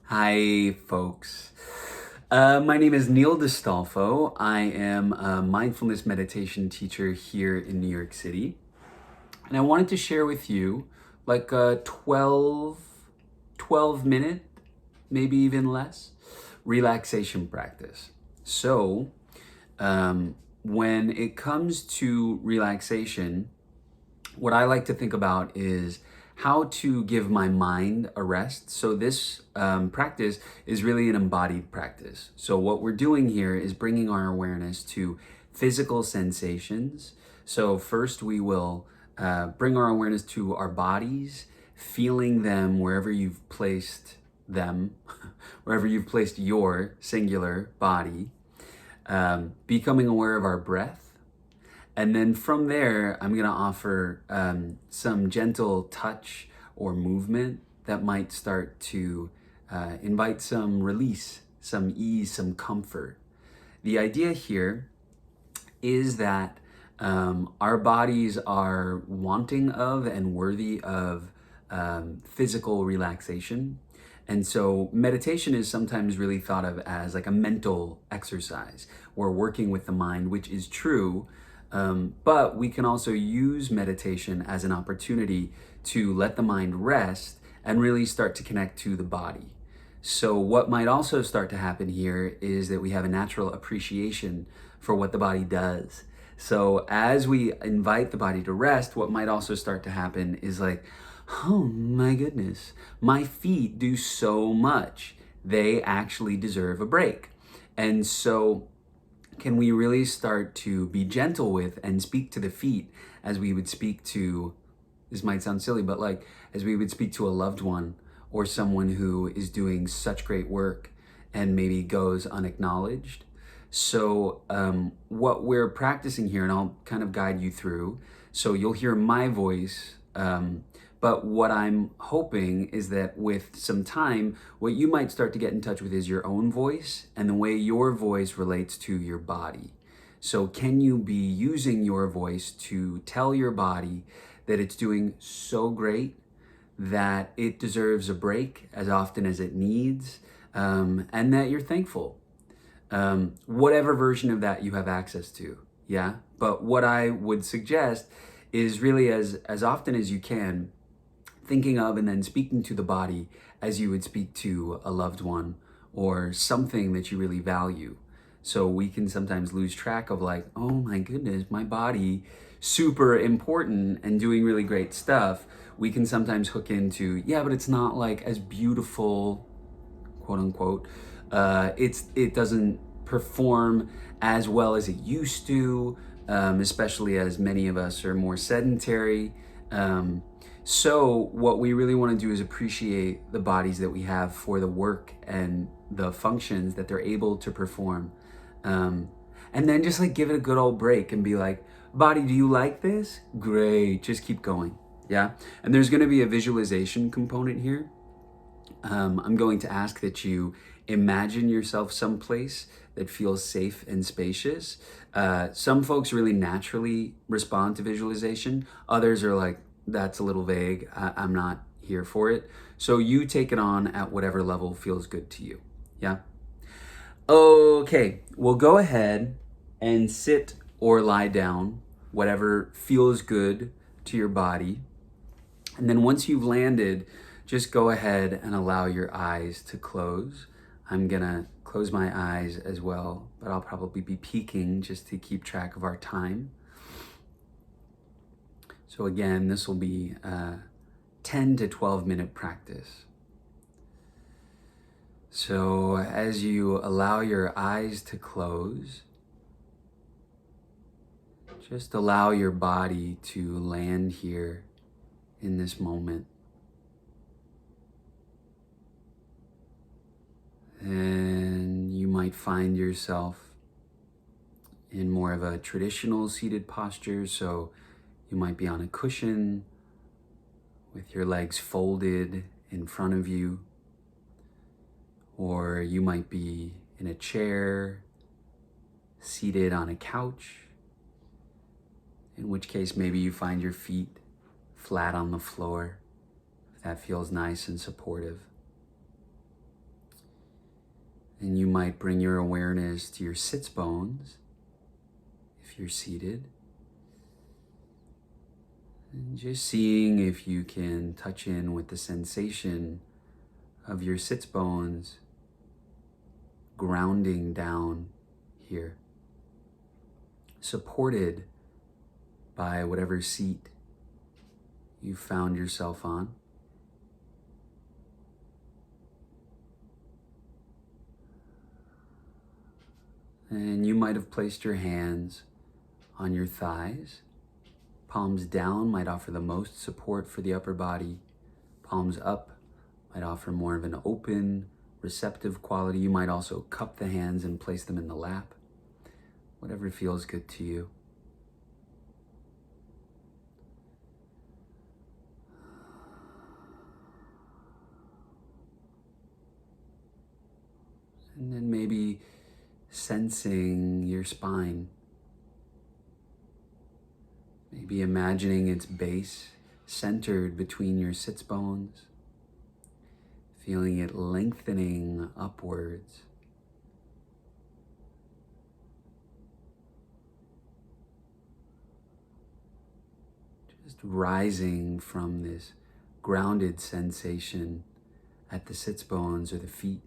Hi, folks. My name is Neil DeStolfo. I am a mindfulness meditation teacher here in New York City. And I wanted to share with you like a 12 minute, maybe even less, relaxation practice. So, when it comes to relaxation, what I like to think about is how to give my mind a rest. So, this practice is really an embodied practice. So, what we're doing here is bringing our awareness to physical sensations. So, first, we will bring our awareness to our bodies, feeling them wherever you've placed them, wherever you've placed your singular body, becoming aware of our breath. And then from there, I'm going to offer some gentle touch or movement that might start to invite some release, some ease, some comfort. The idea here is that our bodies are wanting of and worthy of physical relaxation. And so meditation is sometimes really thought of as like a mental exercise. We're working with the mind, which is true. But we can also use meditation as an opportunity to let the mind rest and really start to connect to the body. So, what might also start to happen here is that we have a natural appreciation for what the body does. So, as we invite the body to rest, what might also start to happen is like, oh my goodness, my feet do so much. They actually deserve a break. And so, can we really start to be gentle with and speak to the feet as we would speak to, this might sound silly, but like as we would speak to a loved one or someone who is doing such great work and maybe goes unacknowledged. So, what we're practicing here, and I'll kind of guide you through, so you'll hear my voice. But what I'm hoping is that with some time, what you might start to get in touch with is your own voice and the way your voice relates to your body. So, can you be using your voice to tell your body that it's doing so great, that it deserves a break as often as it needs, and that you're thankful? Whatever version of that you have access to, yeah? But what I would suggest is really as often as you can, thinking of and then speaking to the body as you would speak to a loved one or something that you really value. So we can sometimes lose track of like, oh my goodness, my body, super important and doing really great stuff. We can sometimes hook into, yeah, but it's not like as beautiful, quote unquote. It doesn't perform as well as it used to, especially as many of us are more sedentary. So what we really want to do is appreciate the bodies that we have for the work and the functions that they're able to perform. And then just like give it a good old break and be like, body, do you like this? Great, just keep going. Yeah. And there's going to be a visualization component here. I'm going to ask that you imagine yourself someplace that feels safe and spacious. Some folks really naturally respond to visualization. Others are like, that's a little vague. I'm not here for it. So you take it on at whatever level feels good to you. Yeah? Okay, well, go ahead and sit or lie down, whatever feels good to your body. And then once you've landed, just go ahead and allow your eyes to close. I'm gonna close my eyes as well, but I'll probably be peeking just to keep track of our time. So again, this will be a 10 to 12 minute practice. So as you allow your eyes to close, just allow your body to land here in this moment. And you might find yourself in more of a traditional seated posture. So you might be on a cushion with your legs folded in front of you. Or you might be in a chair, seated on a couch, in which case maybe you find your feet flat on the floor, if that feels nice and supportive. And you might bring your awareness to your sitz bones if you're seated. And just seeing if you can touch in with the sensation of your sitz bones grounding down here, supported by whatever seat you found yourself on. And you might have placed your hands on your thighs. Palms down might offer the most support for the upper body. Palms up might offer more of an open, receptive quality. You might also cup the hands and place them in the lap. Whatever feels good to you. And then maybe sensing your spine. Maybe imagining its base centered between your sitz bones. Feeling it lengthening upwards. Just rising from this grounded sensation at the sitz bones or the feet.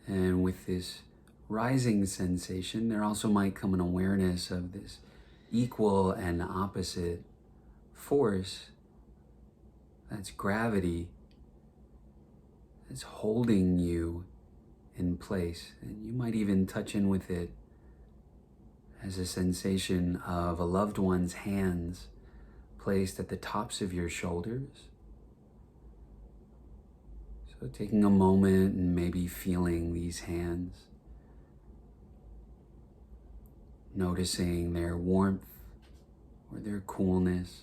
And with this rising sensation, there also might come an awareness of this equal and opposite force. That's gravity. That's holding you in place. And you might even touch in with it as a sensation of a loved one's hands placed at the tops of your shoulders. So taking a moment and maybe feeling these hands, noticing their warmth or their coolness.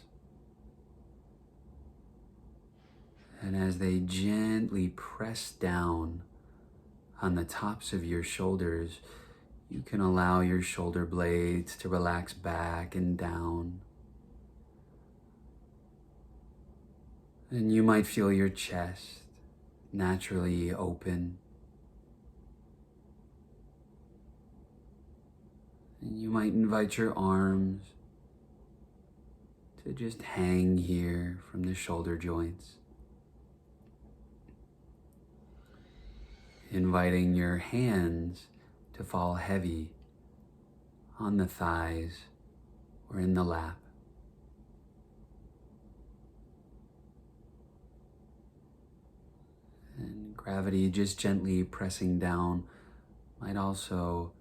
And as they gently press down on the tops of your shoulders, you can allow your shoulder blades to relax back and down. And you might feel your chest naturally open. And you might invite your arms to just hang here from the shoulder joints. Inviting your hands to fall heavy on the thighs or in the lap. And gravity just gently pressing down might also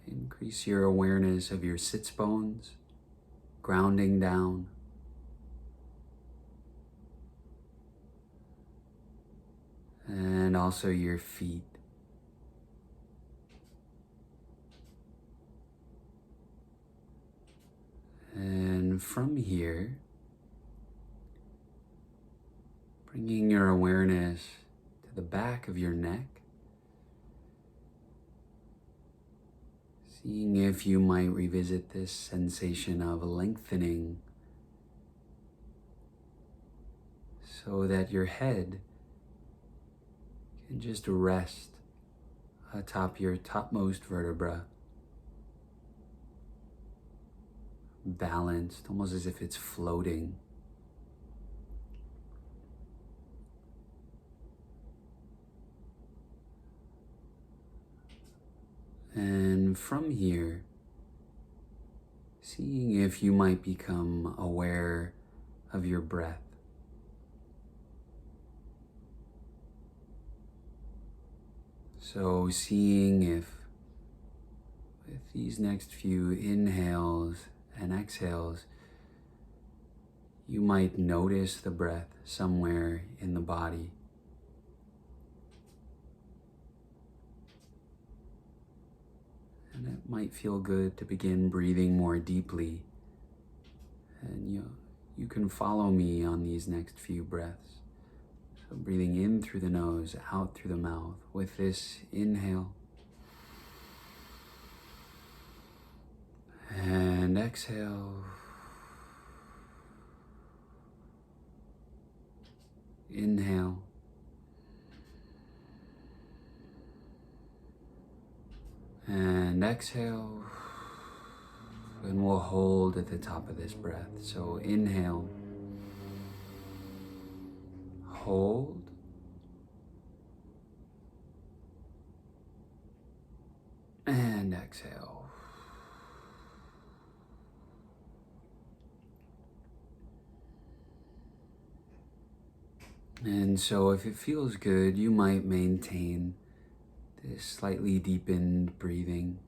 increase your awareness of your sitz bones, grounding down. And also your feet. And from here, bringing your awareness to the back of your neck, seeing if you might revisit this sensation of lengthening so that your head can just rest atop your topmost vertebra, balanced, almost as if it's floating. And from here, seeing if you might become aware of your breath. So seeing if with these next few inhales and exhales, you might notice the breath somewhere in the body. And it might feel good to begin breathing more deeply. And you can follow me on these next few breaths. So breathing in through the nose, out through the mouth. With this inhale. And exhale. Inhale. And exhale. And we'll hold at the top of this breath. So inhale. Hold. And exhale. And so if it feels good, you might maintain this slightly deepened breathing.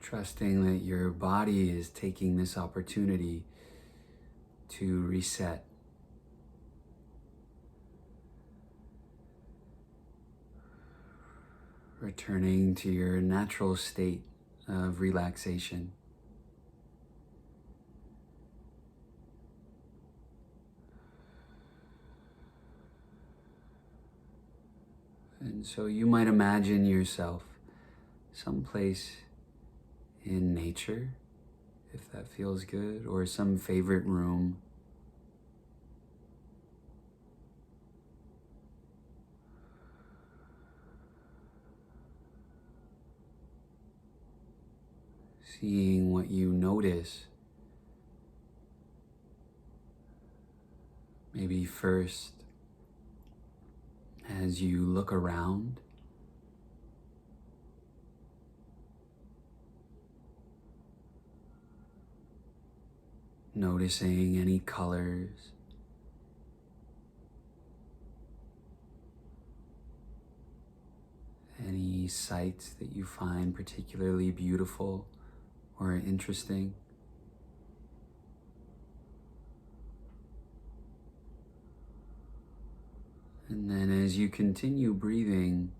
Trusting that your body is taking this opportunity to reset. Returning to your natural state of relaxation. And so you might imagine yourself someplace in nature, if that feels good, or some favorite room. Seeing what you notice. Maybe first, as you look around, noticing any colors, any sights that you find particularly beautiful or interesting. And then as you continue breathing,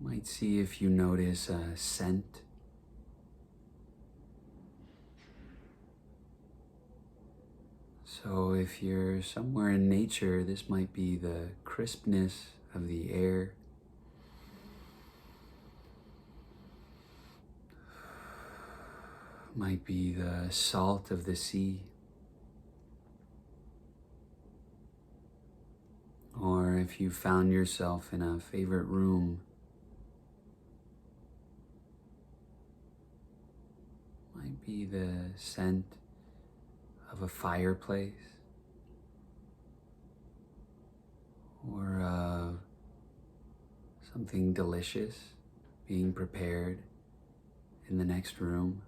you might see if you notice a scent. So if you're somewhere in nature, this might be the crispness of the air. Might be the salt of the sea. Or if you found yourself in a favorite room, might be the scent of a fireplace or something delicious being prepared in the next room.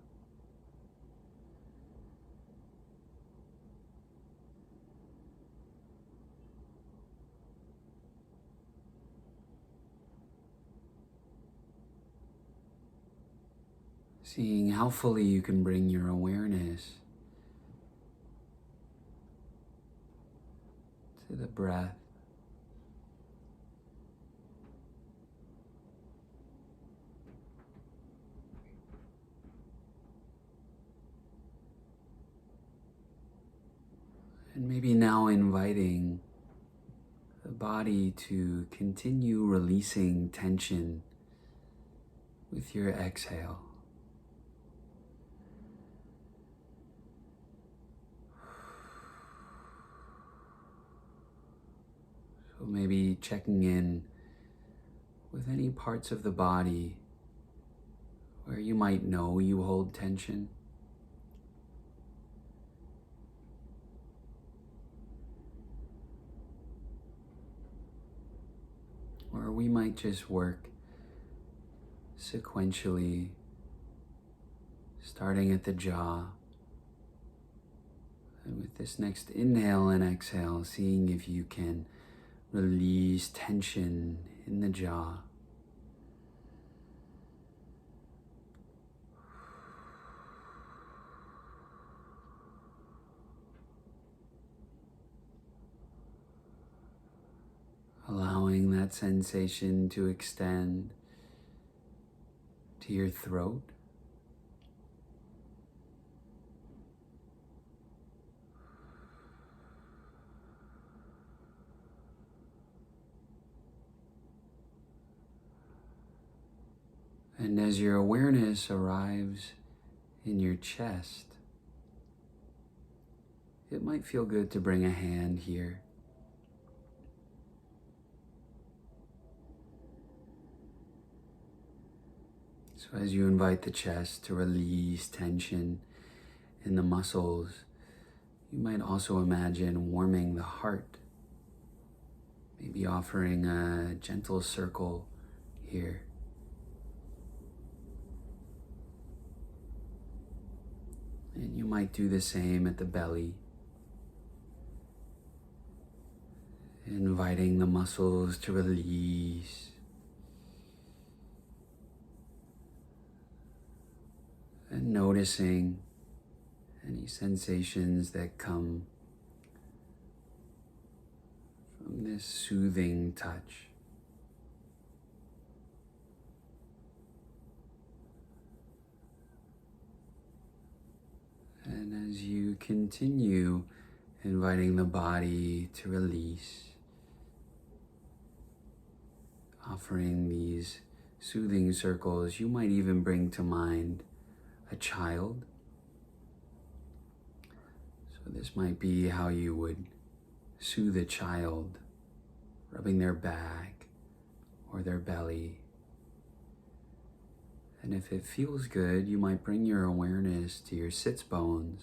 Seeing how fully you can bring your awareness to the breath. And maybe now inviting the body to continue releasing tension with your exhale. So maybe checking in with any parts of the body where you might know you hold tension. Or we might just work sequentially, starting at the jaw. And with this next inhale and exhale, seeing if you can release tension in the jaw. Allowing that sensation to extend to your throat. And as your awareness arrives in your chest, it might feel good to bring a hand here. So as you invite the chest to release tension in the muscles, you might also imagine warming the heart, maybe offering a gentle circle here. And you might do the same at the belly, inviting the muscles to release. And noticing any sensations that come from this soothing touch. And as you continue inviting the body to release, offering these soothing circles, you might even bring to mind a child. So this might be how you would soothe a child, rubbing their back or their belly. And if it feels good, you might bring your awareness to your sitz bones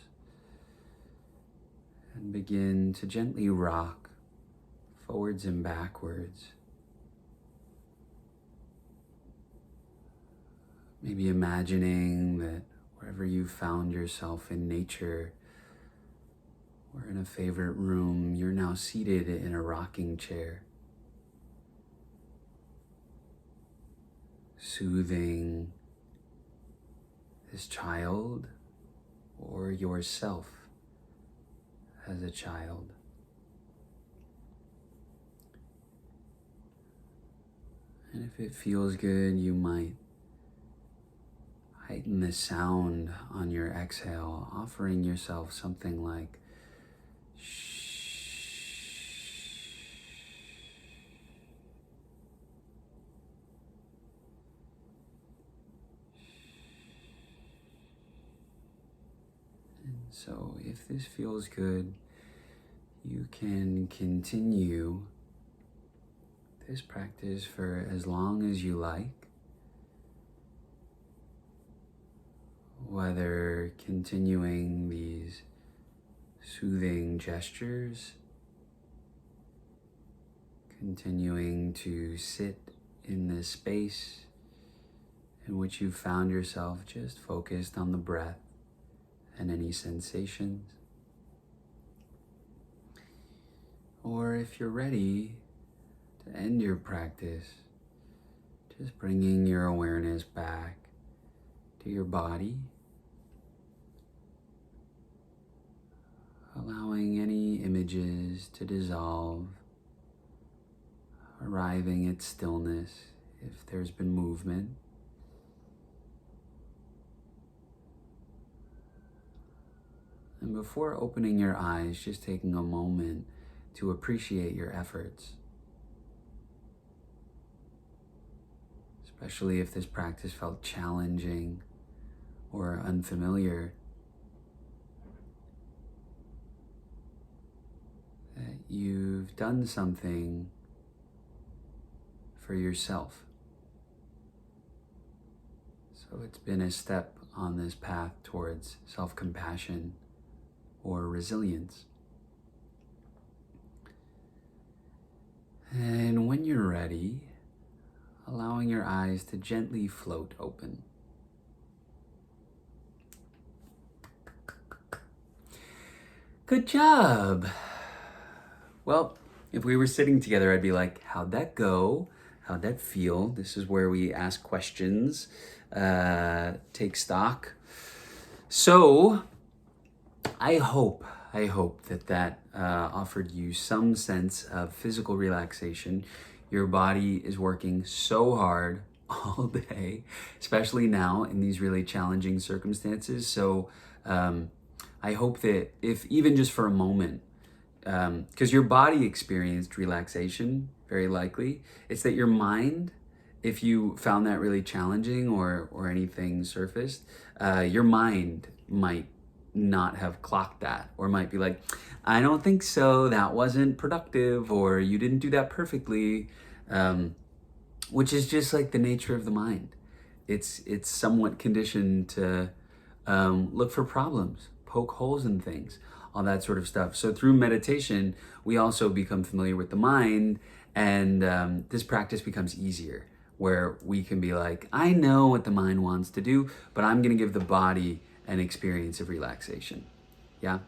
and begin to gently rock forwards and backwards. Maybe imagining that wherever you found yourself in nature or in a favorite room, you're now seated in a rocking chair, soothing this child or yourself as a child. And if it feels good, you might heighten the sound on your exhale, offering yourself something like shh. And so if this feels good, you can continue this practice for as long as you like. Whether continuing these soothing gestures, continuing to sit in this space in which you found yourself just focused on the breath and any sensations. Or if you're ready to end your practice, just bringing your awareness back to your body, allowing any images to dissolve, arriving at stillness if there's been movement. And before opening your eyes, just taking a moment to appreciate your efforts, especially if this practice felt challenging or unfamiliar. That you've done something for yourself. So it's been a step on this path towards self-compassion or resilience. And when you're ready, allowing your eyes to gently float open. Good job. Well, if we were sitting together, I'd be like, how'd that go? How'd that feel? This is where we ask questions, take stock. So I hope that offered you some sense of physical relaxation. Your body is working so hard all day, especially now in these really challenging circumstances. So I hope that if even just for a moment, because your body experienced relaxation, very likely, it's that your mind if you found that really challenging or anything surfaced, your mind might not have clocked that, or might be like, I don't think so, that wasn't productive, or you didn't do that perfectly, which is just like the nature of the mind. It's somewhat conditioned to look for problems, poke holes in things, all that sort of stuff. So through meditation, we also become familiar with the mind, and this practice becomes easier, where we can be like, I know what the mind wants to do, but I'm going to give the body an experience of relaxation. Yeah.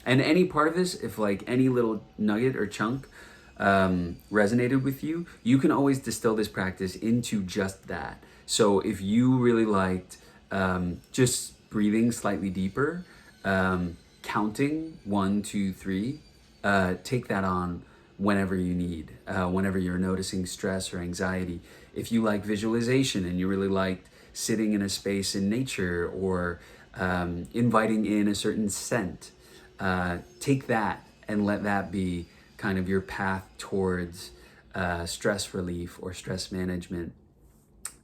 And any part of this, if like any little nugget or chunk resonated with you, you can always distill this practice into just that. So if you really liked just breathing slightly deeper, counting 1, 2, 3, take that on whenever you need, whenever you're noticing stress or anxiety. If you like visualization and you really liked sitting in a space in nature, or inviting in a certain scent, take that and let that be kind of your path towards stress relief or stress management.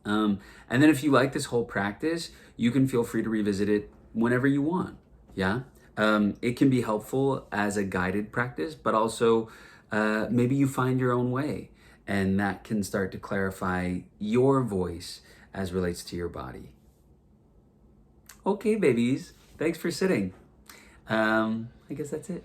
And then if you like this whole practice, you can feel free to revisit it whenever you want. Yeah. It can be helpful as a guided practice, but also maybe you find your own way, and that can start to clarify your voice as relates to your body. Okay, babies, thanks for sitting. I guess that's it.